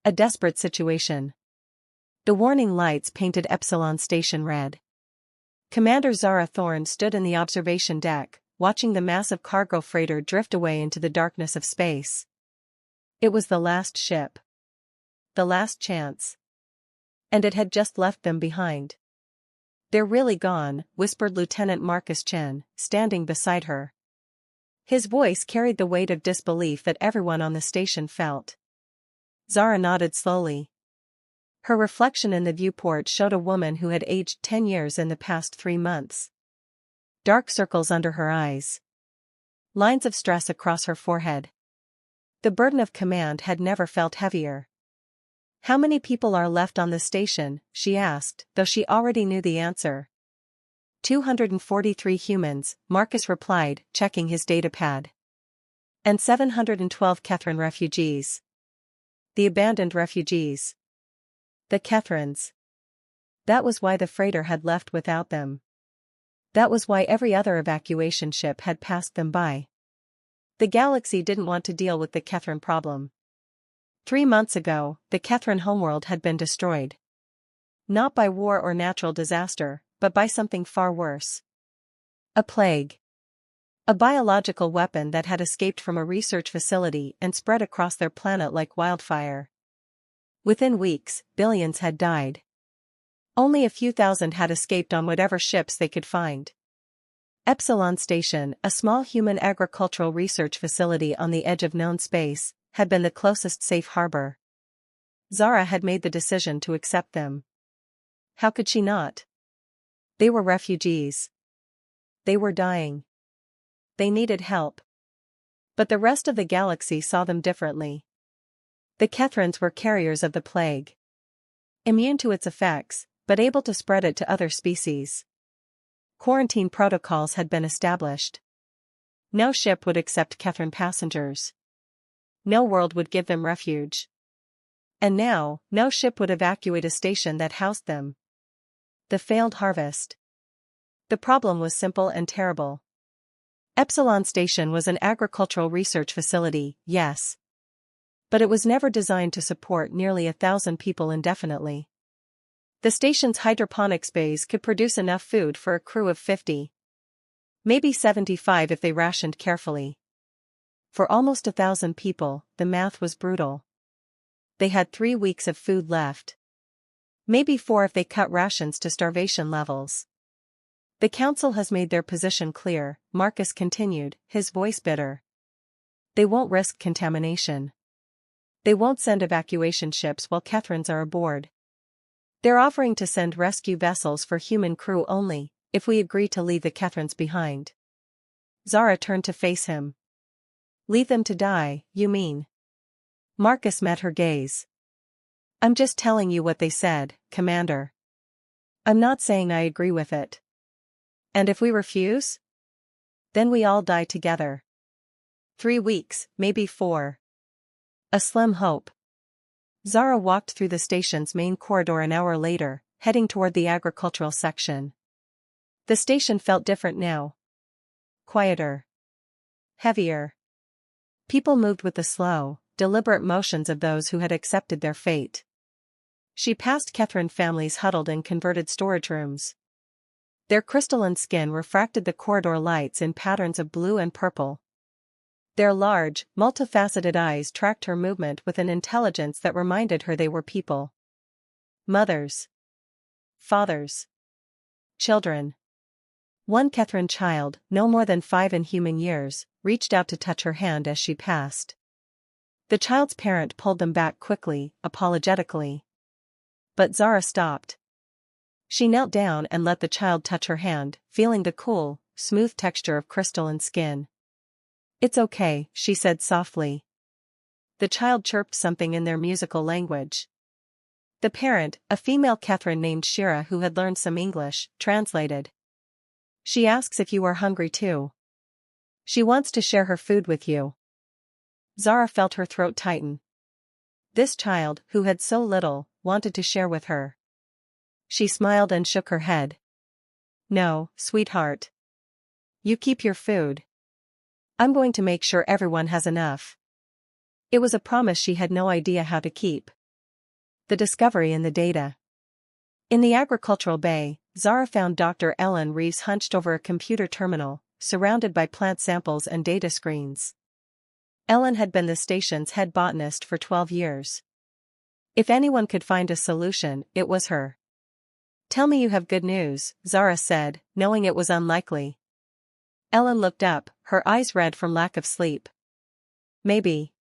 A desperate situation. The warning lights painted Epsilon Station red. Commander Zara Thorne stood in the observation deck, watching the massive cargo freighter drift away into the darkness of space. It was the last ship. The last chance. And it had just left them behind. "They're really gone," whispered Lieutenant Marcus Chen, standing beside her. His voice carried the weight of disbelief that everyone on the station felt. Zara nodded slowly. Her reflection in the viewport showed a woman who had aged 10 years in the past 3 months. Dark circles under her eyes. Lines of stress across her forehead. The burden of command had never felt heavier. "How many people are left on the station?" she asked, though she already knew the answer. 243 humans, Marcus replied, checking his datapad. "And 712 Kethran refugees." The abandoned refugees. The Kethrans. That was why the freighter had left without them. That was why every other evacuation ship had passed them by. The galaxy didn't want to deal with the Kethran problem. 3 months ago, the Kethran homeworld had been destroyed. Not by war or natural disaster, but by something far worse. A plague. A biological weapon that had escaped from a research facility and spread across their planet like wildfire. Within weeks, billions had died. Only a few thousand had escaped on whatever ships they could find. Epsilon Station, a small human agricultural research facility on the edge of known space, had been the closest safe harbor. Zara had made the decision to accept them. How could she not? They were refugees. They were dying. They needed help. But the rest of the galaxy saw them differently. The Kethrans were carriers of the plague. Immune to its effects, but able to spread it to other species. Quarantine protocols had been established. No ship would accept Kethran passengers. No world would give them refuge. And now, no ship would evacuate a station that housed them. The failed harvest. The problem was simple and terrible. Epsilon Station was an agricultural research facility, yes. But it was never designed to support nearly 1,000 people indefinitely. The station's hydroponics bays could produce enough food for a crew of 50. Maybe 75 if they rationed carefully. For almost 1,000 people, the math was brutal. They had 3 weeks of food left. Maybe 4 if they cut rations to starvation levels. "The council has made their position clear," Marcus continued, his voice bitter. "They won't risk contamination. They won't send evacuation ships while Kethrans are aboard. They're offering to send rescue vessels for human crew only, if we agree to leave the Kethrans behind." Zara turned to face him. "Leave them to die, you mean?" Marcus met her gaze. "I'm just telling you what they said, Commander. I'm not saying I agree with it. And if we refuse? Then we all die together. 3 weeks, maybe 4. A slim hope." Zara walked through the station's main corridor an hour later, heading toward the agricultural section. The station felt different now. Quieter. Heavier. People moved with the slow, deliberate motions of those who had accepted their fate. She passed Kethran families huddled in converted storage rooms. Their crystalline skin refracted the corridor lights in patterns of blue and purple. Their large, multifaceted eyes tracked her movement with an intelligence that reminded her they were people. Mothers. Fathers. Children. One Kethran child, no more than 5 in human years, reached out to touch her hand as she passed. The child's parent pulled them back quickly, apologetically. But Zara stopped. She knelt down and let the child touch her hand, feeling the cool, smooth texture of crystalline skin. "It's okay," she said softly. The child chirped something in their musical language. The parent, a female Kethran named Shira who had learned some English, translated. "She asks if you are hungry too. She wants to share her food with you." Zara felt her throat tighten. This child, who had so little, wanted to share with her. She smiled and shook her head. "No, sweetheart. You keep your food. I'm going to make sure everyone has enough." It was a promise she had no idea how to keep. the discovery in the data. In the agricultural bay, Zara found Dr. Ellen Reeves hunched over a computer terminal, surrounded by plant samples and data screens. Ellen had been the station's head botanist for 12 years. If anyone could find a solution, it was her. "Tell me you have good news," Zara said, knowing it was unlikely. Ellen looked up, her eyes red from lack of sleep. "Maybe.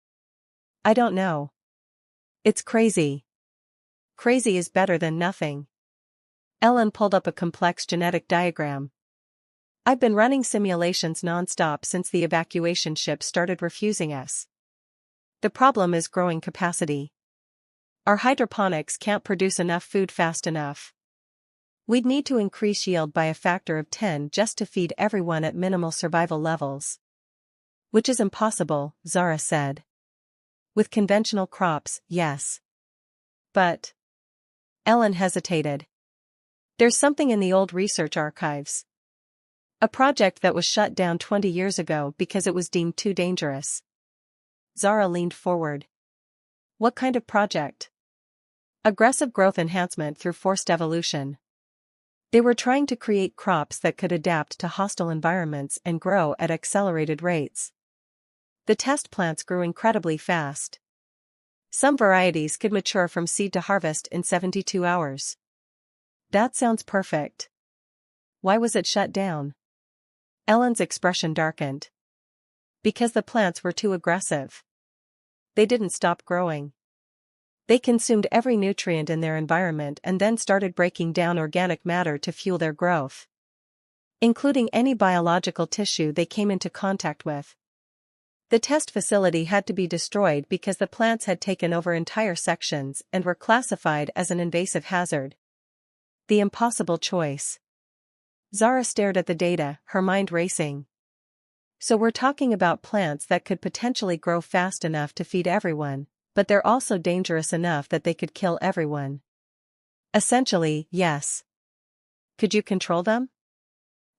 I don't know. It's crazy. Crazy is better than nothing." Ellen pulled up a complex genetic diagram. "I've been running simulations non-stop since the evacuation ship started refusing us. The problem is growing capacity. Our hydroponics can't produce enough food fast enough. We'd need to increase yield by a factor of 10 just to feed everyone at minimal survival levels." "Which is impossible," Zara said. "With conventional crops, yes. But..." Ellen hesitated. "There's something in the old research archives. A project that was shut down 20 years ago because it was deemed too dangerous." Zara leaned forward. "What kind of project?" "Aggressive growth enhancement through forced evolution. They were trying to create crops that could adapt to hostile environments and grow at accelerated rates. The test plants grew incredibly fast. Some varieties could mature from seed to harvest in 72 hours. That sounds perfect. Why was it shut down?" Ellen's expression darkened. "Because the plants were too aggressive. They didn't stop growing. They consumed every nutrient in their environment and then started breaking down organic matter to fuel their growth, including any biological tissue they came into contact with. The test facility had to be destroyed because the plants had taken over entire sections and were classified as an invasive hazard. The impossible choice." Zara stared at the data, her mind racing. "So we're talking about plants that could potentially grow fast enough to feed everyone, but they're also dangerous enough that they could kill everyone." "Essentially, yes." "Could you control them?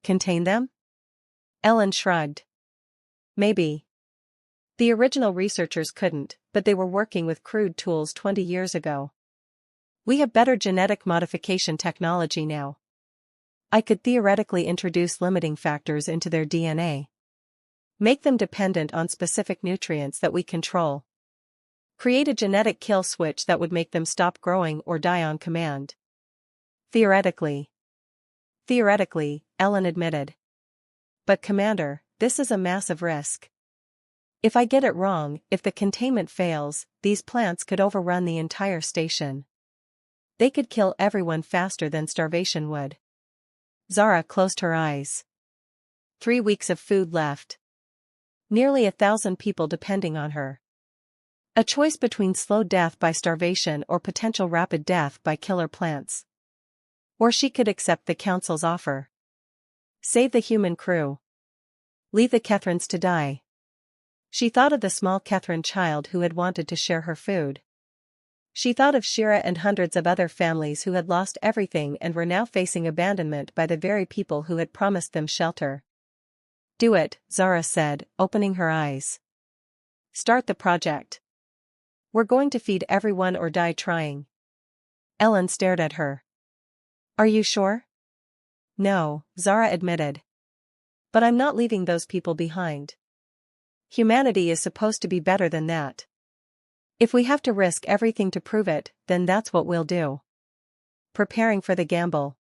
Contain them?" Ellen shrugged. "Maybe. The original researchers couldn't, but they were working with crude tools 20 years ago. We have better genetic modification technology now. I could theoretically introduce limiting factors into their DNA. Make them dependent on specific nutrients that we control. Create a genetic kill switch that would make them stop growing or die on command." "Theoretically." "Theoretically," Ellen admitted. "But Commander, this is a massive risk. If I get it wrong, if the containment fails, these plants could overrun the entire station. They could kill everyone faster than starvation would." Zara closed her eyes. 3 weeks of food left. Nearly 1,000 people depending on her. A choice between slow death by starvation or potential rapid death by killer plants. Or she could accept the council's offer. Save the human crew. Leave the Catherines to die. She thought of the small Catherine child who had wanted to share her food. She thought of Shira and hundreds of other families who had lost everything and were now facing abandonment by the very people who had promised them shelter. "Do it," Zara said, opening her eyes. "Start the project. We're going to feed everyone or die trying." Ellen stared at her. "Are you sure?" "No," Zara admitted. "But I'm not leaving those people behind. Humanity is supposed to be better than that. If we have to risk everything to prove it, then that's what we'll do." Preparing for the gamble.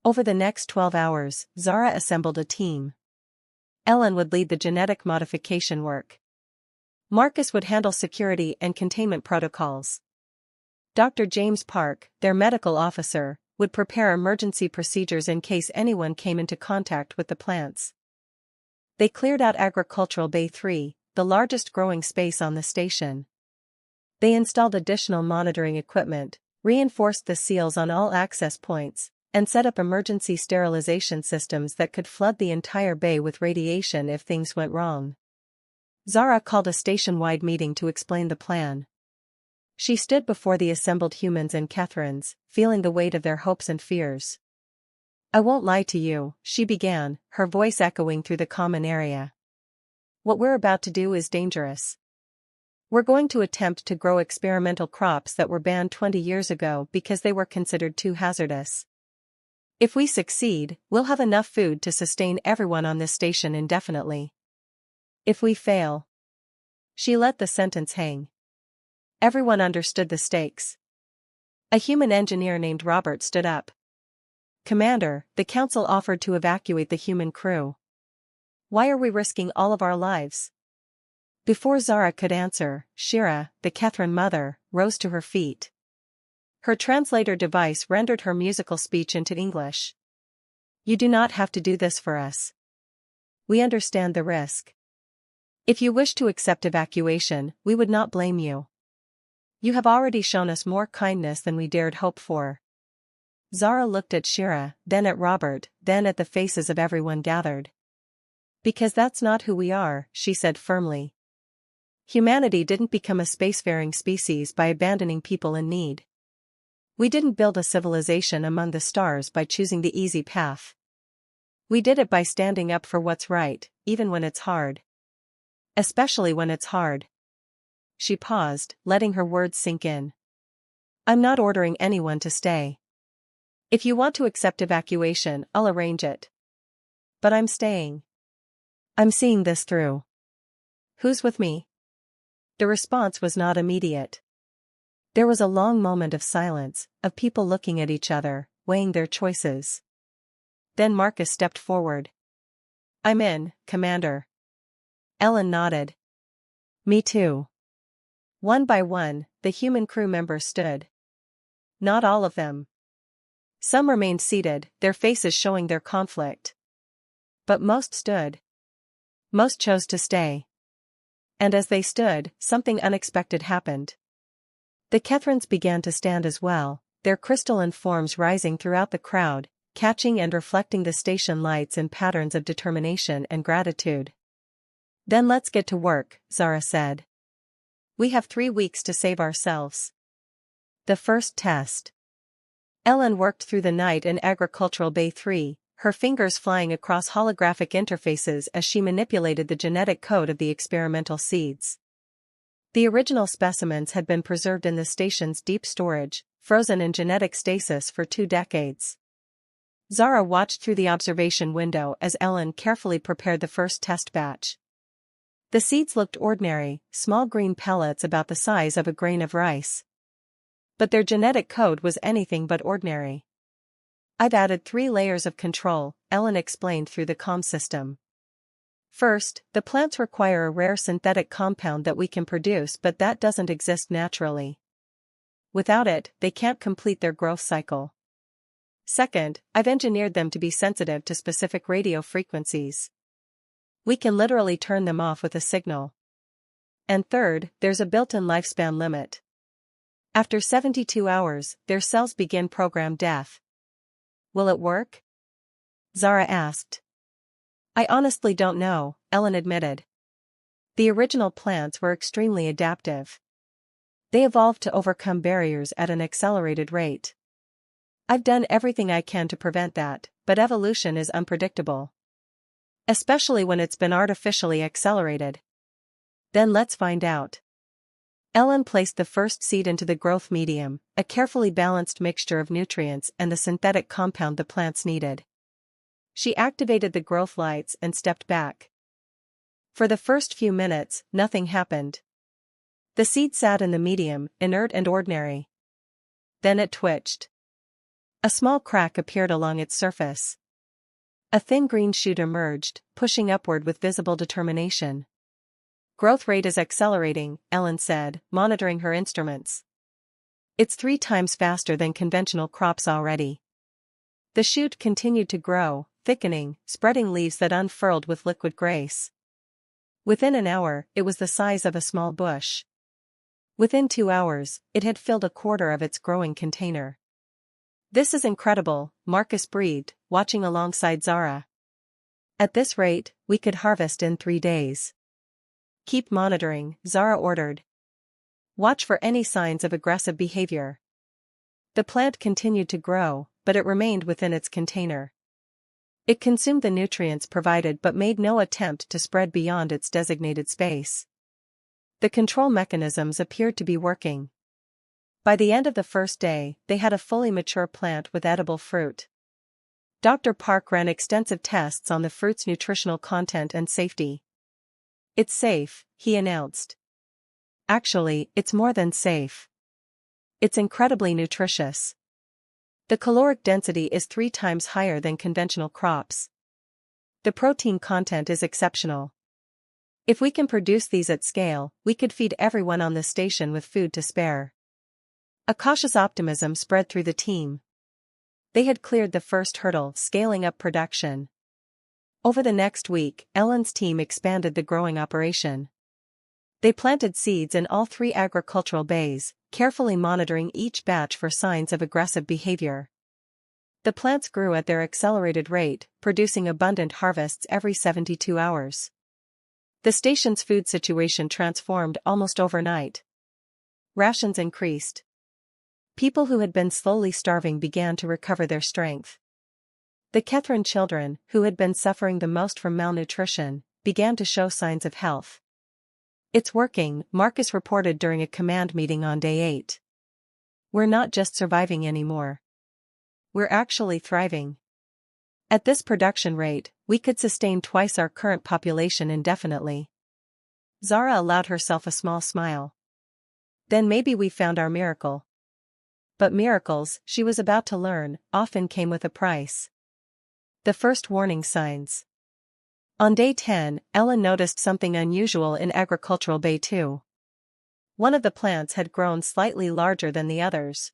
Over the next 12 hours, Zara assembled a team. Ellen would lead the genetic modification work. Marcus would handle security and containment protocols. Dr. James Park, their medical officer, would prepare emergency procedures in case anyone came into contact with the plants. They cleared out Agricultural Bay 3, the largest growing space on the station. They installed additional monitoring equipment, reinforced the seals on all access points, and set up emergency sterilization systems that could flood the entire bay with radiation if things went wrong. Zara called a station-wide meeting to explain the plan. She stood before the assembled humans and Catherines, feeling the weight of their hopes and fears. "I won't lie to you," she began, her voice echoing through the common area. "What we're about to do is dangerous. We're going to attempt to grow experimental crops that were banned 20 years ago because they were considered too hazardous. If we succeed, we'll have enough food to sustain everyone on this station indefinitely. If we fail..." She let the sentence hang. Everyone understood the stakes. A human engineer named Robert stood up. "Commander, the council offered to evacuate the human crew. Why are we risking all of our lives?" Before Zara could answer, Shira, the Catherine mother, rose to her feet. Her translator device rendered her musical speech into English. "You do not have to do this for us. We understand the risk. If you wish to accept evacuation, we would not blame you. You have already shown us more kindness than we dared hope for." Zara looked at Shira, then at Robert, then at the faces of everyone gathered. "Because that's not who we are," she said firmly. "Humanity didn't become a spacefaring species by abandoning people in need. We didn't build a civilization among the stars by choosing the easy path. We did it by standing up for what's right, even when it's hard. Especially when it's hard." She paused, letting her words sink in. "I'm not ordering anyone to stay. If you want to accept evacuation, I'll arrange it. But I'm staying. I'm seeing this through. Who's with me?" The response was not immediate. There was a long moment of silence, of people looking at each other, weighing their choices. Then Marcus stepped forward. "I'm in, Commander." Ellen nodded. "Me too." One by one, the human crew members stood. Not all of them. Some remained seated, their faces showing their conflict. But most stood. Most chose to stay. And as they stood, something unexpected happened. The Kethrans began to stand as well, their crystalline forms rising throughout the crowd, catching and reflecting the station lights in patterns of determination and gratitude. "Then let's get to work," Zara said. "We have 3 weeks to save ourselves." The first test. Ellen worked through the night in Agricultural Bay 3, her fingers flying across holographic interfaces as she manipulated the genetic code of the experimental seeds. The original specimens had been preserved in the station's deep storage, frozen in genetic stasis for 2 decades. Zara watched through the observation window as Ellen carefully prepared the first test batch. The seeds looked ordinary, small green pellets about the size of a grain of rice. But their genetic code was anything but ordinary. "I've added 3 layers of control," Ellen explained through the comm system. "First, the plants require a rare synthetic compound that we can produce, but that doesn't exist naturally. Without it, they can't complete their growth cycle. Second, I've engineered them to be sensitive to specific radio frequencies. We can literally turn them off with a signal. And third, there's a built-in lifespan limit. After 72 hours, their cells begin programmed death." "Will it work?" Zara asked. "I honestly don't know," Ellen admitted. "The original plants were extremely adaptive. They evolved to overcome barriers at an accelerated rate. I've done everything I can to prevent that, but evolution is unpredictable. Especially when it's been artificially accelerated. Then let's find out." Ellen placed the first seed into the growth medium, a carefully balanced mixture of nutrients and the synthetic compound the plants needed. She activated the growth lights and stepped back. For the first few minutes, nothing happened. The seed sat in the medium, inert and ordinary. Then it twitched. A small crack appeared along its surface. A thin green shoot emerged, pushing upward with visible determination. "Growth rate is accelerating," Ellen said, monitoring her instruments. "It's 3 times faster than conventional crops already." The shoot continued to grow, thickening, spreading leaves that unfurled with liquid grace. Within an hour, it was the size of a small bush. Within 2 hours, it had filled a quarter of its growing container. "This is incredible," Marcus breathed, watching alongside Zara. "At this rate, we could harvest in 3 days." "Keep monitoring," Zara ordered. "Watch for any signs of aggressive behavior." The plant continued to grow, but it remained within its container. It consumed the nutrients provided but made no attempt to spread beyond its designated space. The control mechanisms appeared to be working. By the end of the first day, they had a fully mature plant with edible fruit. Dr. Park ran extensive tests on the fruit's nutritional content and safety. "It's safe," he announced. "Actually, it's more than safe. It's incredibly nutritious. The caloric density is 3 times higher than conventional crops. The protein content is exceptional. If we can produce these at scale, we could feed everyone on the station with food to spare." A cautious optimism spread through the team. They had cleared the first hurdle, scaling up production. Over the next week, Ellen's team expanded the growing operation. They planted seeds in all 3 agricultural bays, carefully monitoring each batch for signs of aggressive behavior. The plants grew at their accelerated rate, producing abundant harvests every 72 hours. The station's food situation transformed almost overnight. Rations increased. People who had been slowly starving began to recover their strength. The Kethran children, who had been suffering the most from malnutrition, began to show signs of health. "It's working," Marcus reported during a command meeting on day 8. "We're not just surviving anymore. We're actually thriving. At this production rate, we could sustain twice our current population indefinitely." Zara allowed herself a small smile. "Then maybe we found our miracle." But miracles, she was about to learn, often came with a price. The first warning signs. On day 10, Ellen noticed something unusual in Agricultural Bay 2. One of the plants had grown slightly larger than the others.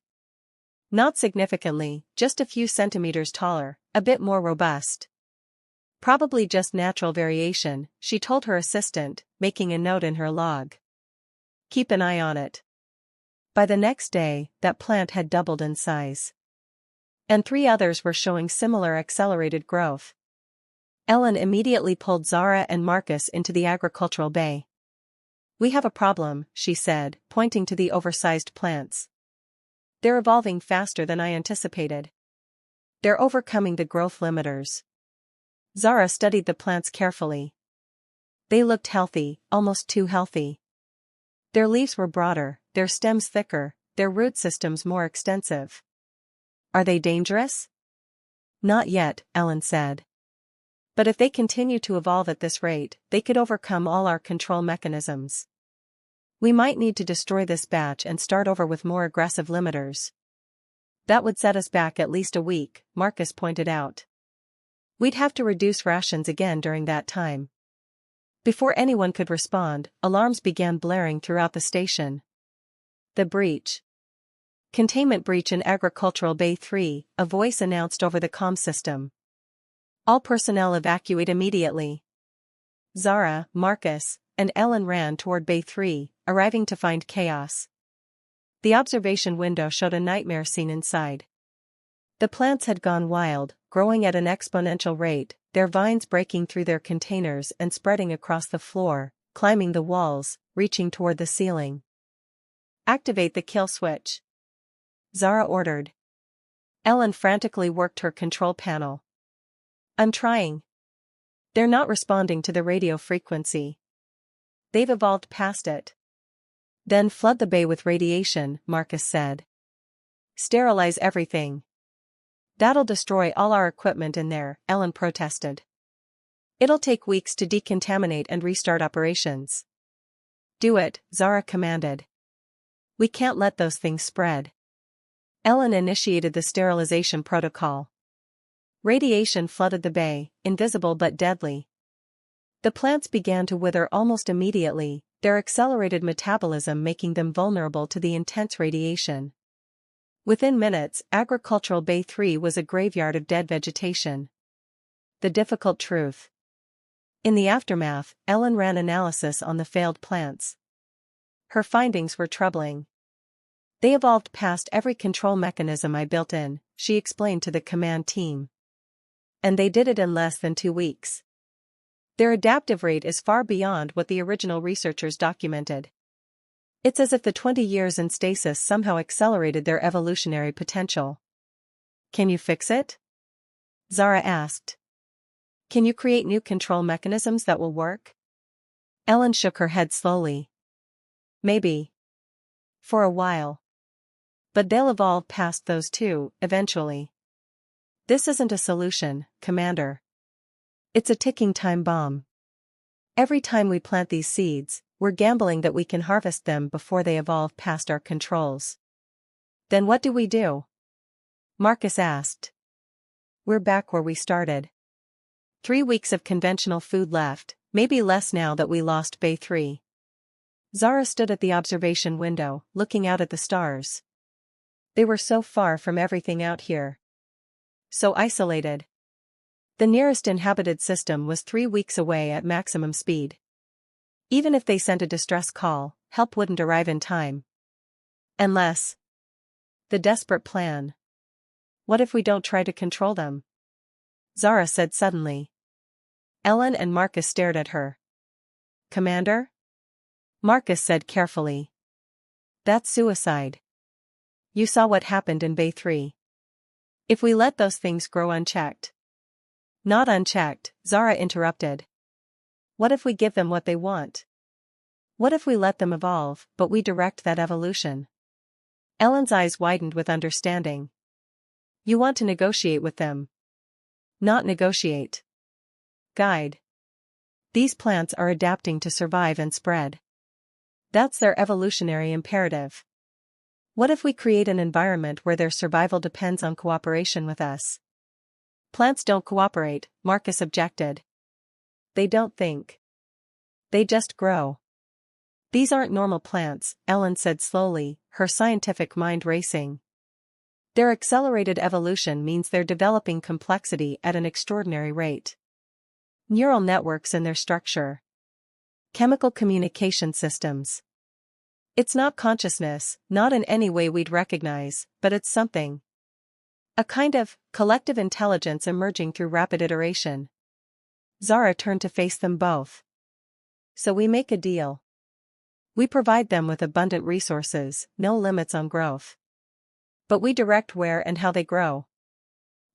Not significantly, just a few centimeters taller, a bit more robust. "Probably just natural variation," she told her assistant, making a note in her log. "Keep an eye on it." By the next day, that plant had doubled in size. And 3 others were showing similar accelerated growth. Ellen immediately pulled Zara and Marcus into the agricultural bay. "We have a problem," she said, pointing to the oversized plants. "They're evolving faster than I anticipated. They're overcoming the growth limiters." Zara studied the plants carefully. They looked healthy, almost too healthy. Their leaves were broader, their stems thicker, their root systems more extensive. "Are they dangerous?" "Not yet," Ellen said. "But if they continue to evolve at this rate, they could overcome all our control mechanisms. We might need to destroy this batch and start over with more aggressive limiters." "That would set us back at least a week," Marcus pointed out. "We'd have to reduce rations again during that time." Before anyone could respond, alarms began blaring throughout the station. "The breach. Containment breach in Agricultural Bay 3, a voice announced over the comm system. "All personnel evacuate immediately." Zara, Marcus, and Ellen ran toward Bay 3, arriving to find chaos. The observation window showed a nightmare scene inside. The plants had gone wild, growing at an exponential rate, their vines breaking through their containers and spreading across the floor, climbing the walls, reaching toward the ceiling. "Activate the kill switch," Zara ordered. Ellen frantically worked her control panel. "I'm trying." "They're not responding to the radio frequency. They've evolved past it." "Then flood the bay with radiation," Marcus said. "Sterilize everything." "That'll destroy all our equipment in there," Ellen protested. "It'll take weeks to decontaminate and restart operations." "Do it," Zara commanded. "We can't let those things spread." Ellen initiated the sterilization protocol. Radiation flooded the bay, invisible but deadly. The plants began to wither almost immediately, their accelerated metabolism making them vulnerable to the intense radiation. Within minutes, Agricultural Bay 3 was a graveyard of dead vegetation. The difficult truth. In the aftermath, Ellen ran analysis on the failed plants. Her findings were troubling. "They evolved past every control mechanism I built in," she explained to the command team. "And they did it in less than 2 weeks. Their adaptive rate is far beyond what the original researchers documented. It's as if the 20 years in stasis somehow accelerated their evolutionary potential." "Can you fix it?" Zara asked. "Can you create new control mechanisms that will work?" Ellen shook her head slowly. Maybe. For a while. But they'll evolve past those too, eventually. This isn't a solution, Commander. It's a ticking time bomb. Every time we plant these seeds, we're gambling that we can harvest them before they evolve past our controls. Then what do we do? Marcus asked. We're back where we started. 3 weeks of conventional food left, maybe less now that we lost Bay 3. Zara stood at the observation window, looking out at the stars. They were so far from everything out here. So isolated. The nearest inhabited system was 3 weeks away at maximum speed. Even if they sent a distress call, help wouldn't arrive in time. Unless. The desperate plan. What if we don't try to control them? Zara said suddenly. Ellen and Marcus stared at her. Commander? Marcus said carefully. That's suicide. You saw what happened in Bay 3. If we let those things grow unchecked. Not unchecked, Zara interrupted. What if we give them what they want? What if we let them evolve, but we direct that evolution? Ellen's eyes widened with understanding. You want to negotiate with them. Not negotiate. Guide. These plants are adapting to survive and spread. That's their evolutionary imperative. What if we create an environment where their survival depends on cooperation with us? Plants don't cooperate, Marcus objected. They don't think. They just grow. These aren't normal plants, Ellen said slowly, her scientific mind racing. Their accelerated evolution means they're developing complexity at an extraordinary rate. Neural networks in their structure. Chemical communication systems. It's not consciousness, not in any way we'd recognize, but it's something. A kind of collective intelligence emerging through rapid iteration. Zara turned to face them both. So we make a deal. We provide them with abundant resources, no limits on growth. But we direct where and how they grow.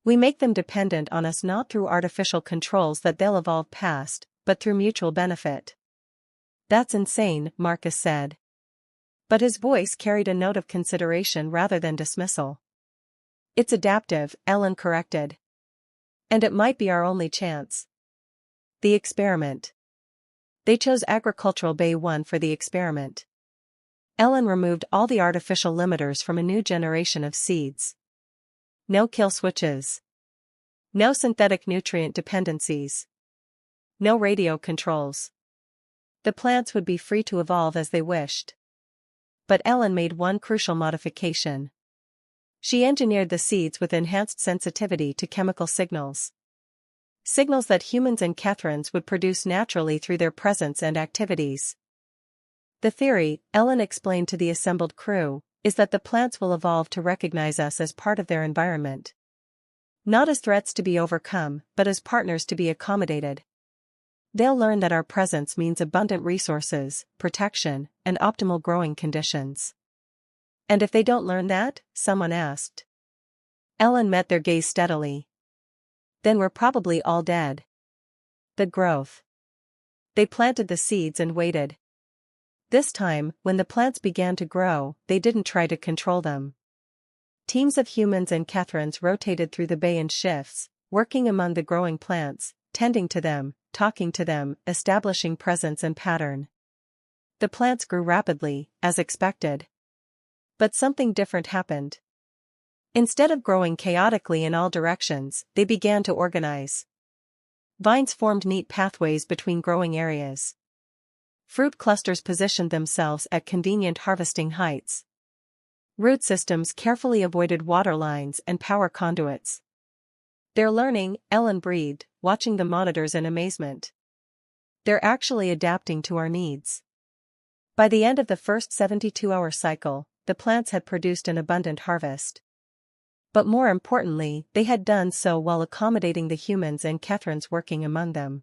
We make them dependent on us not through artificial controls that they'll evolve past, but through mutual benefit. That's insane, Marcus said. But his voice carried a note of consideration rather than dismissal. It's adaptive, Ellen corrected. And it might be our only chance. The experiment. They chose agricultural Bay 1 for the experiment. Ellen removed all the artificial limiters from a new generation of seeds. No kill switches. No synthetic nutrient dependencies. No radio controls. The plants would be free to evolve as they wished. But Ellen made one crucial modification. She engineered the seeds with enhanced sensitivity to chemical signals. Signals that humans and Catherines would produce naturally through their presence and activities. The theory, Ellen explained to the assembled crew, is that the plants will evolve to recognize us as part of their environment. Not as threats to be overcome, but as partners to be accommodated. They'll learn that our presence means abundant resources, protection, and optimal growing conditions. And if they don't learn that? Someone asked. Ellen met their gaze steadily. Then we're probably all dead. The growth. They planted the seeds and waited. This time, when the plants began to grow, they didn't try to control them. Teams of humans and Catherines rotated through the bay in shifts, working among the growing plants, tending to them, talking to them, establishing presence and pattern. The plants grew rapidly, as expected. But something different happened. Instead of growing chaotically in all directions, they began to organize. Vines formed neat pathways between growing areas. Fruit clusters positioned themselves at convenient harvesting heights. Root systems carefully avoided water lines and power conduits. They're learning, Ellen breathed, watching the monitors in amazement. They're actually adapting to our needs. By the end of the first 72-hour cycle, the plants had produced an abundant harvest. But more importantly, they had done so while accommodating the humans and Catherines working among them.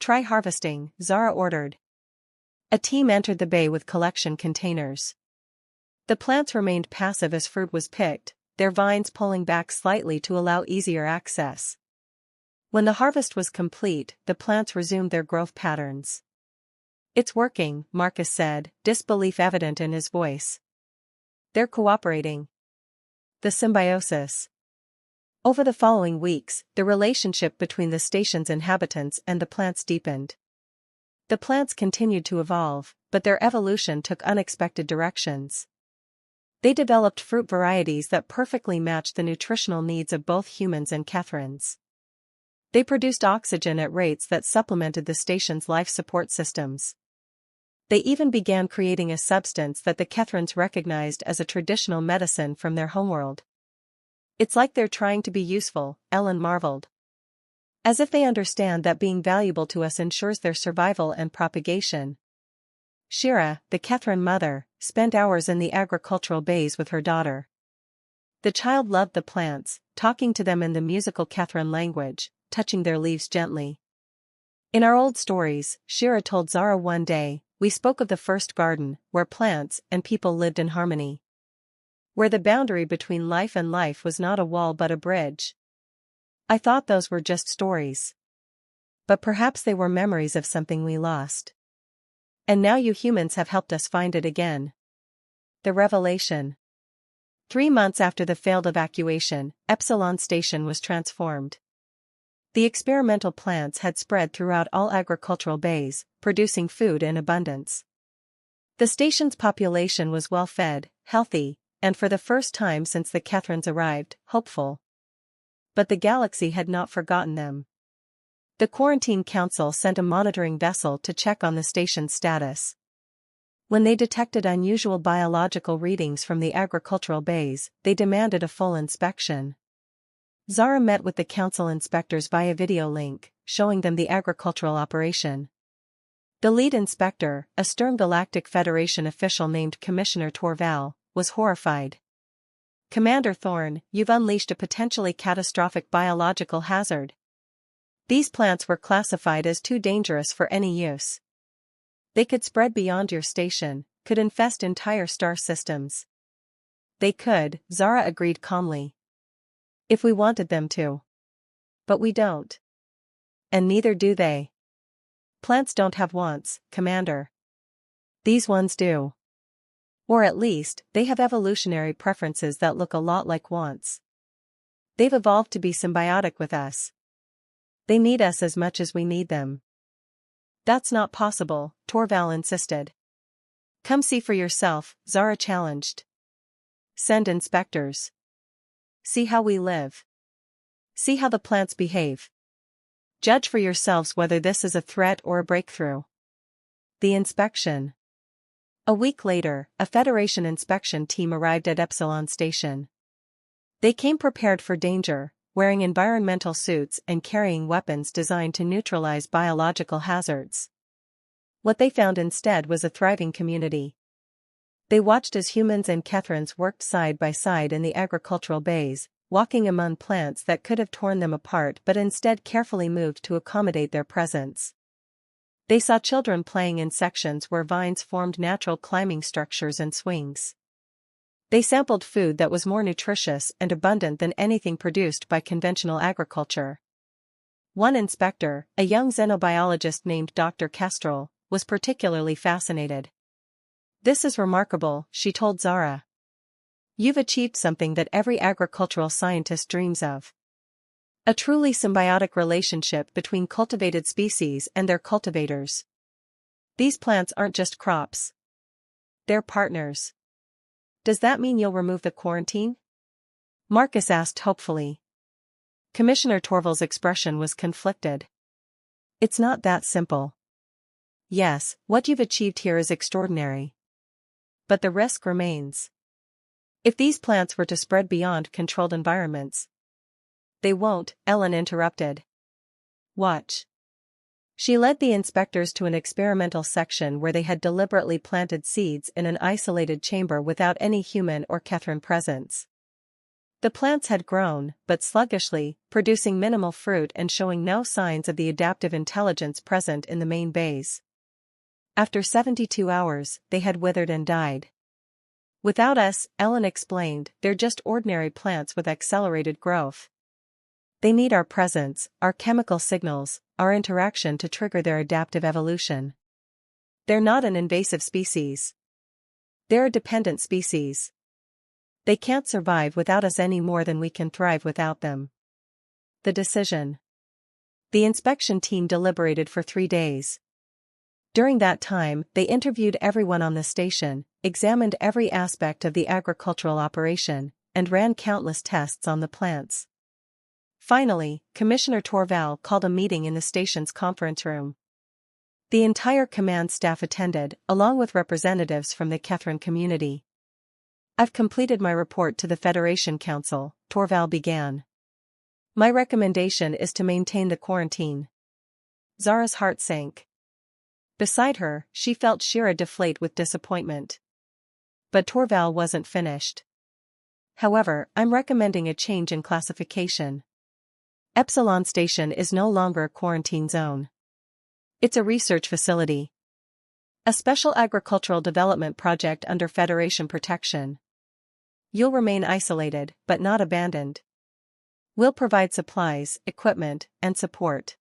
Try harvesting, Zara ordered. A team entered the bay with collection containers. The plants remained passive as fruit was picked, their vines pulling back slightly to allow easier access. When the harvest was complete, the plants resumed their growth patterns. It's working, Marcus said, disbelief evident in his voice. They're cooperating. The symbiosis. Over the following weeks, the relationship between the station's inhabitants and the plants deepened. The plants continued to evolve, but their evolution took unexpected directions. They developed fruit varieties that perfectly matched the nutritional needs of both humans and Catherines. They produced oxygen at rates that supplemented the station's life support systems. They even began creating a substance that the Catherines recognized as a traditional medicine from their homeworld. It's like they're trying to be useful, Ellen marveled. As if they understand that being valuable to us ensures their survival and propagation. Shira, the Catherine mother, spent hours in the agricultural bays with her daughter. The child loved the plants, talking to them in the musical Catherine language, touching their leaves gently. In our old stories, Shira told Zara one day, we spoke of the first garden, where plants and people lived in harmony. Where the boundary between life and life was not a wall but a bridge. I thought those were just stories. But perhaps they were memories of something we lost. And now you humans have helped us find it again. The revelation. 3 months after the failed evacuation, Epsilon Station was transformed. The experimental plants had spread throughout all agricultural bays, producing food in abundance. The station's population was well-fed, healthy, and for the first time since the Catherines arrived, hopeful. But the galaxy had not forgotten them. The Quarantine Council sent a monitoring vessel to check on the station's status. When they detected unusual biological readings from the agricultural bays, they demanded a full inspection. Zara met with the council inspectors via video link, showing them the agricultural operation. The lead inspector, a stern Galactic Federation official named Commissioner Torval, was horrified. Commander Thorne, you've unleashed a potentially catastrophic biological hazard. These plants were classified as too dangerous for any use. They could spread beyond your station, could infest entire star systems. They could, Zara agreed calmly. If we wanted them to. But we don't. And neither do they. Plants don't have wants, Commander. These ones do. Or at least, they have evolutionary preferences that look a lot like wants. They've evolved to be symbiotic with us. They need us as much as we need them. That's not possible, Torval insisted. Come see for yourself, Zara challenged. Send inspectors. See how we live. See how the plants behave. Judge for yourselves whether this is a threat or a breakthrough. The inspection. A week later, a Federation inspection team arrived at Epsilon Station. They came prepared for danger, wearing environmental suits and carrying weapons designed to neutralize biological hazards. What they found instead was a thriving community. They watched as humans and Catherines worked side by side in the agricultural bays, walking among plants that could have torn them apart but instead carefully moved to accommodate their presence. They saw children playing in sections where vines formed natural climbing structures and swings. They sampled food that was more nutritious and abundant than anything produced by conventional agriculture. One inspector, a young xenobiologist named Dr. Kestrel, was particularly fascinated. This is remarkable, she told Zara. You've achieved something that every agricultural scientist dreams of. A truly symbiotic relationship between cultivated species and their cultivators. These plants aren't just crops. They're partners. Does that mean you'll remove the quarantine? Marcus asked hopefully. Commissioner Torval's expression was conflicted. It's not that simple. Yes, what you've achieved here is extraordinary. But the risk remains. If these plants were to spread beyond controlled environments. They won't, Ellen interrupted. Watch. She led the inspectors to an experimental section where they had deliberately planted seeds in an isolated chamber without any human or Catherine presence. The plants had grown, but sluggishly, producing minimal fruit and showing no signs of the adaptive intelligence present in the main bays. After 72 hours, they had withered and died. Without us, Ellen explained, they're just ordinary plants with accelerated growth. They need our presence, our chemical signals, our interaction to trigger their adaptive evolution. They're not an invasive species. They're a dependent species. They can't survive without us any more than we can thrive without them. The decision. The inspection team deliberated for 3 days. During that time, they interviewed everyone on the station, examined every aspect of the agricultural operation, and ran countless tests on the plants. Finally, Commissioner Torval called a meeting in the station's conference room. The entire command staff attended, along with representatives from the Kethran community. I've completed my report to the Federation Council, Torval began. My recommendation is to maintain the quarantine. Zara's heart sank. Beside her, she felt Shira deflate with disappointment. But Torval wasn't finished. However, I'm recommending a change in classification. Epsilon Station is no longer a quarantine zone. It's a research facility. A special agricultural development project under Federation protection. You'll remain isolated, but not abandoned. We'll provide supplies, equipment, and support.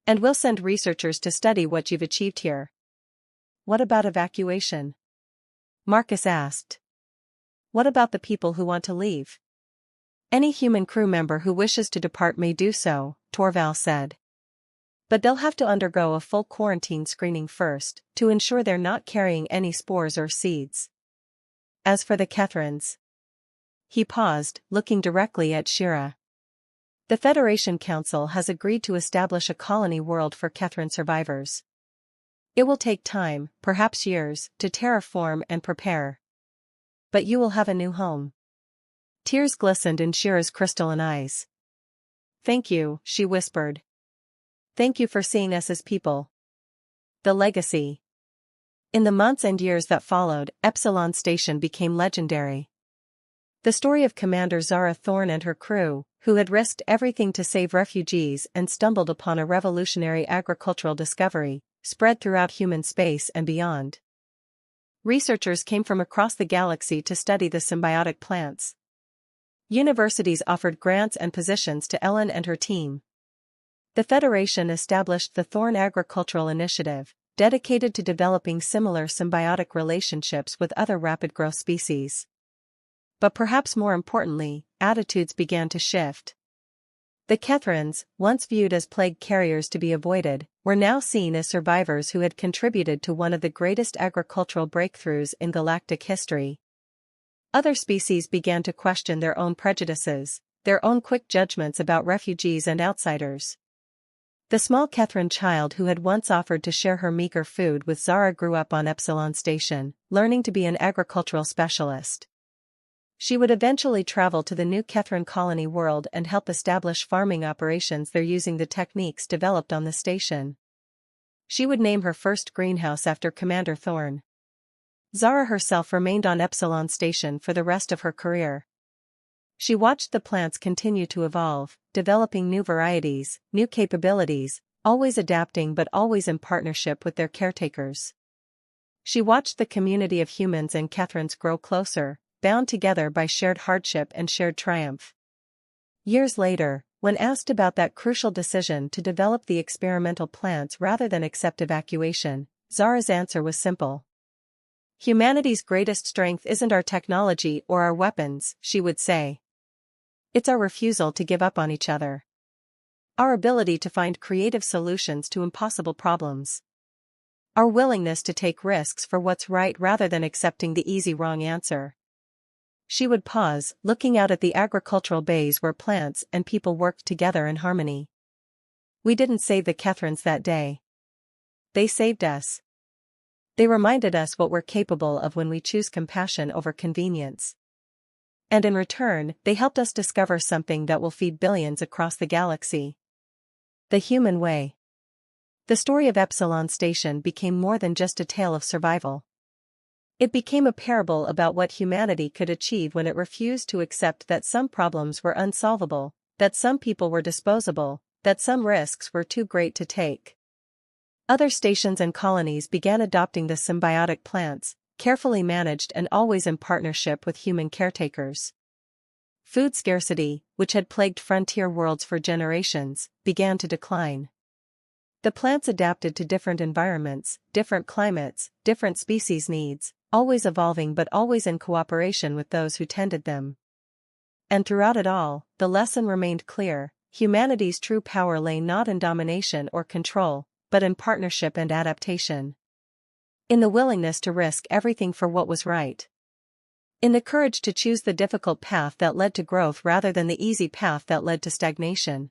And we'll send researchers to study what you've achieved here. What about evacuation? Marcus asked. What about the people who want to leave? Any human crew member who wishes to depart may do so, Torval said. But they'll have to undergo a full quarantine screening first, to ensure they're not carrying any spores or seeds. As for the Kethrans. He paused, looking directly at Shira. The Federation Council has agreed to establish a colony world for Kethran survivors. It will take time, perhaps years, to terraform and prepare. But you will have a new home. Tears glistened in Shira's crystalline eyes. Thank you, she whispered. Thank you for seeing us as people. The legacy. In the months and years that followed, Epsilon Station became legendary. The story of Commander Zara Thorne and her crew, who had risked everything to save refugees and stumbled upon a revolutionary agricultural discovery, spread throughout human space and beyond. Researchers came from across the galaxy to study the symbiotic plants. Universities offered grants and positions to Ellen and her team. The Federation established the Thorne Agricultural Initiative, dedicated to developing similar symbiotic relationships with other rapid growth species. But perhaps more importantly, attitudes began to shift. The Kethrans, once viewed as plague carriers to be avoided, were now seen as survivors who had contributed to one of the greatest agricultural breakthroughs in galactic history. Other species began to question their own prejudices, their own quick judgments about refugees and outsiders. The small Kethran child who had once offered to share her meager food with Zara grew up on Epsilon Station, learning to be an agricultural specialist. She would eventually travel to the new Kethran colony world and help establish farming operations there using the techniques developed on the station. She would name her first greenhouse after Commander Thorne. Zara herself remained on Epsilon Station for the rest of her career. She watched the plants continue to evolve, developing new varieties, new capabilities, always adapting but always in partnership with their caretakers. She watched the community of humans and Kethrans grow closer, bound together by shared hardship and shared triumph. Years later, when asked about that crucial decision to develop the experimental plants rather than accept evacuation, Zara's answer was simple. Humanity's greatest strength isn't our technology or our weapons, she would say. It's our refusal to give up on each other. Our ability to find creative solutions to impossible problems. Our willingness to take risks for what's right rather than accepting the easy wrong answer. She would pause, looking out at the agricultural bays where plants and people worked together in harmony. We didn't save the Kethrans that day. They saved us. They reminded us what we're capable of when we choose compassion over convenience. And in return, they helped us discover something that will feed billions across the galaxy. The human way. The story of Epsilon Station became more than just a tale of survival. It became a parable about what humanity could achieve when it refused to accept that some problems were unsolvable, that some people were disposable, that some risks were too great to take. Other stations and colonies began adopting the symbiotic plants, carefully managed and always in partnership with human caretakers. Food scarcity, which had plagued frontier worlds for generations, began to decline. The plants adapted to different environments, different climates, different species needs, always evolving but always in cooperation with those who tended them. And throughout it all, the lesson remained clear: humanity's true power lay not in domination or control, but in partnership and adaptation. In the willingness to risk everything for what was right. In the courage to choose the difficult path that led to growth rather than the easy path that led to stagnation.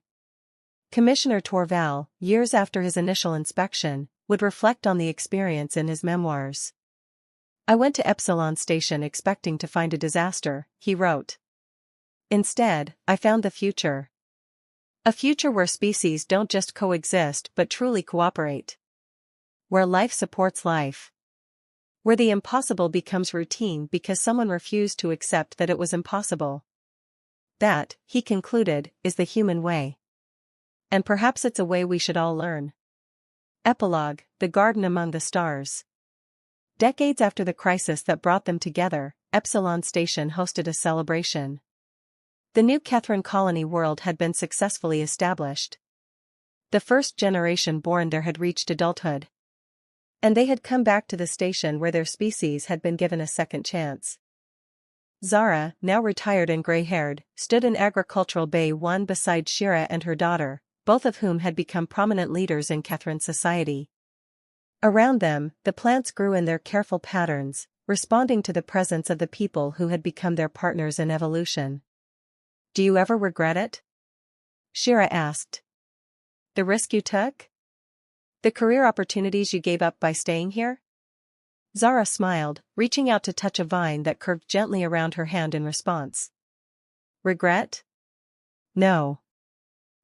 Commissioner Torval, years after his initial inspection, would reflect on the experience in his memoirs. "I went to Epsilon Station expecting to find a disaster," he wrote. "Instead, I found the future. A future where species don't just coexist but truly cooperate. Where life supports life. Where the impossible becomes routine because someone refused to accept that it was impossible. That," he concluded, "is the human way. And perhaps it's a way we should all learn." Epilogue: The Garden Among the Stars. Decades after the crisis that brought them together, Epsilon Station hosted a celebration. The new Catherine colony world had been successfully established. The first generation born there had reached adulthood. And they had come back to the station where their species had been given a second chance. Zara, now retired and gray-haired, stood in Agricultural Bay 1 beside Shira and her daughter, both of whom had become prominent leaders in Catherine society. Around them, the plants grew in their careful patterns, responding to the presence of the people who had become their partners in evolution. "Do you ever regret it?" Shira asked. "The risk you took? The career opportunities you gave up by staying here?" Zara smiled, reaching out to touch a vine that curved gently around her hand in response. "Regret? No.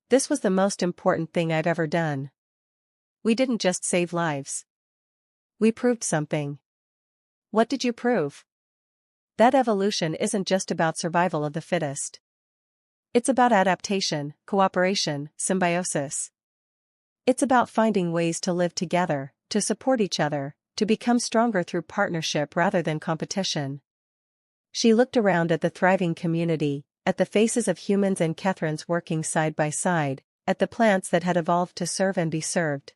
This was the most important thing I've ever done. We didn't just save lives. We proved something." "What did you prove?" "That evolution isn't just about survival of the fittest. It's about adaptation, cooperation, symbiosis. It's about finding ways to live together, to support each other, to become stronger through partnership rather than competition." She looked around at the thriving community, at the faces of humans and Catherines working side by side, at the plants that had evolved to serve and be served.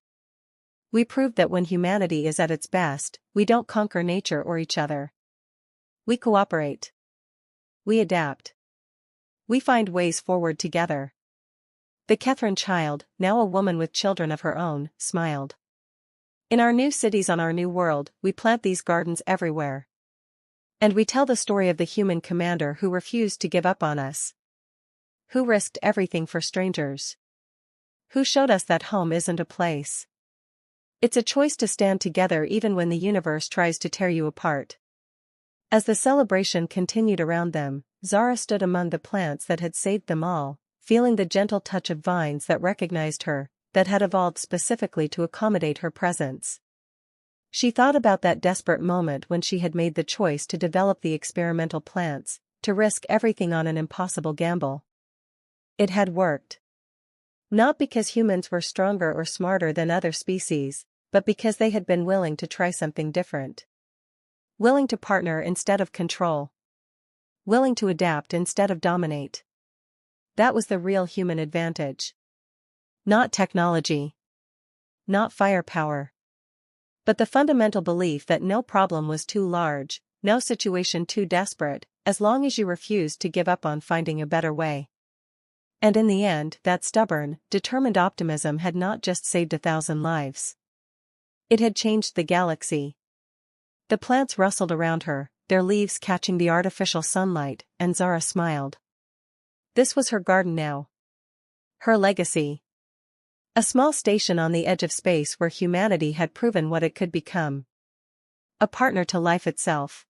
"We proved that when humanity is at its best, we don't conquer nature or each other. We cooperate. We adapt. We find ways forward together." The Catherine child, now a woman with children of her own, smiled. "In our new cities on our new world, we plant these gardens everywhere. And we tell the story of the human commander who refused to give up on us. Who risked everything for strangers. Who showed us that home isn't a place. It's a choice to stand together even when the universe tries to tear you apart." As the celebration continued around them, Zara stood among the plants that had saved them all, feeling the gentle touch of vines that recognized her, that had evolved specifically to accommodate her presence. She thought about that desperate moment when she had made the choice to develop the experimental plants, to risk everything on an impossible gamble. It had worked. Not because humans were stronger or smarter than other species, but because they had been willing to try something different. Willing to partner instead of control. Willing to adapt instead of dominate. That was the real human advantage. Not technology. Not firepower. But the fundamental belief that no problem was too large, no situation too desperate, as long as you refused to give up on finding a better way. And in the end, that stubborn, determined optimism had not just saved 1,000 lives. It had changed the galaxy. The plants rustled around her, their leaves catching the artificial sunlight, and Zara smiled. This was her garden now. Her legacy. A small station on the edge of space where humanity had proven what it could become. A partner to life itself.